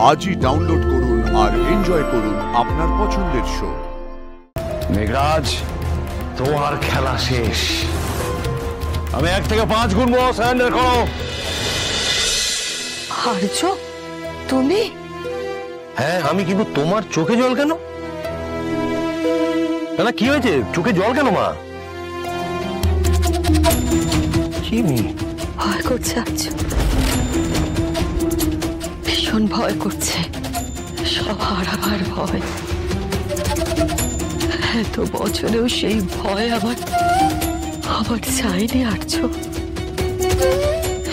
আজই ডাউনলোড করুন আর এনজয় করুন আপনার পছন্দের শো। মেঘরাজ, তোমার খেলা শেষ। আমি 1 থেকে 5 গুনবো, সারেন্ডার করো। আর্য, তুমি? হ্যাঁ আমি, কিন্তু তোমার চোখে জল কেন? না কি হয়েছে, চোখে জল কেন মা? কি ভয় করছে আর্য, ভীষণ ভয় করছে। সব হারাবার ভয়। এত বছরেও সেই ভয় আমার চাইনি আর্য।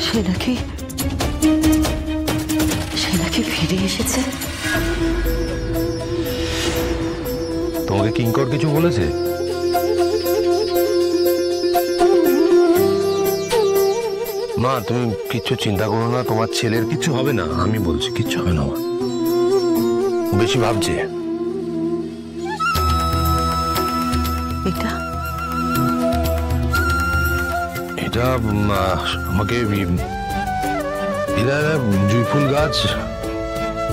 সে নাকি ফিরে এসেছে। তোমাকে কিঙ্কর কিছু বলেছে? মা তুমি কিচ্ছু চিন্তা করো না, তোমার ছেলের কিছু হবে না। আমি বলছি কিচ্ছু হবে না। বেশি ভাবছে। এটা আমাকে জুঁই ফুল গাছ,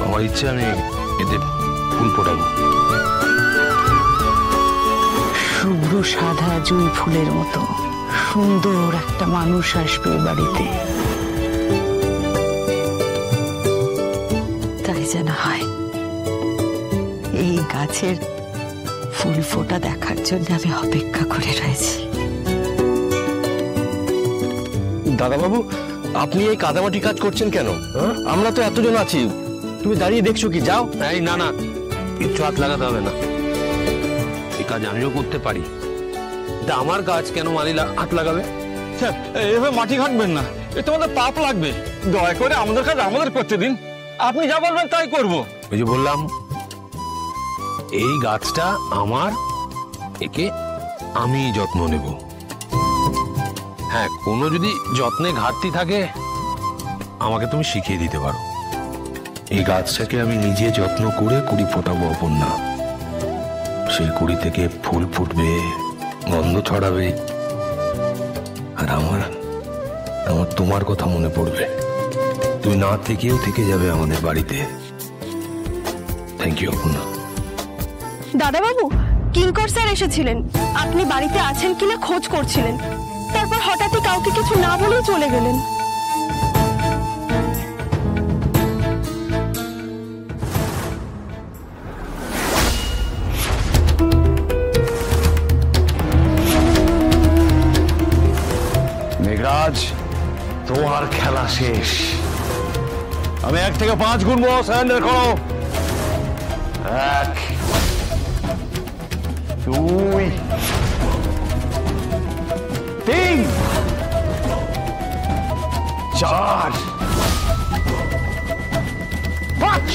আমার ইচ্ছে আমি এতে ফুল ফোটাবো। শুভ্র সাদা জুঁই ফুলের মতো সুন্দর একটা মানুষ আসবে বাড়িতে, তাই যেন হয়। এই গাছের ফুল ফোটা দেখার জন্য আমি অপেক্ষা করে রয়েছি। দাদাবাবু, আপনি এই কাদামাটি কাজ করছেন কেন? আমরা তো এতজন আছি, তুমি দাঁড়িয়ে দেখছো কি? যাও। এই না না, কিচ্ছু হাত লাগাতে হবে না, এই কাজ আমিও করতে পারি। আমার কাজ কেন মালিলা হাত লাগাবে? এভাবে মাটি ঘাটবেন না, এ তোমাদের পাপ লাগবে। দয়া করে আমাদের কাজ আমাদের করতে দিন, আপনি যা বলবেন তাই করবো। ওই যে বললাম, এই গাছটা আমার, একে আমি যত্ন নেব। হ্যাঁ, কোনো যদি যত্নে ঘাটতি থাকে আমাকে তুমি শিখিয়ে দিতে পারো। এই গাছটাকে আমি নিজে যত্ন করে কুড়ি ফোটাবো অপর্ণা। সেই কুড়ি থেকে ফুল ফুটবে, গন্ধ ছড়াবে, আর আমার তোমার কথা মনে পড়বে। তুমি না থেকেও থেকে যাবে আমাদের বাড়িতে। Thank you Aparna. দাদাবাবু, কিঙ্কর স্যার এসেছিলেন, আপনি বাড়িতে আছেন কিনা খোঁজ করছিলেন। তারপর হঠাৎই কাউকে কিছু না বলেই চলে গেলেন। মেঘরাজ, তোমার খেলা শেষ। আমি 1 থেকে 5 গুনবো, সারেন্ডার করো। 1 2 3 4 5।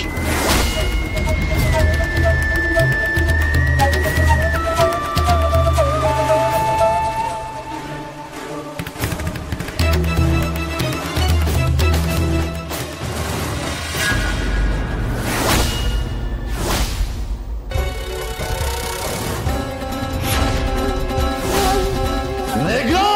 Nigga!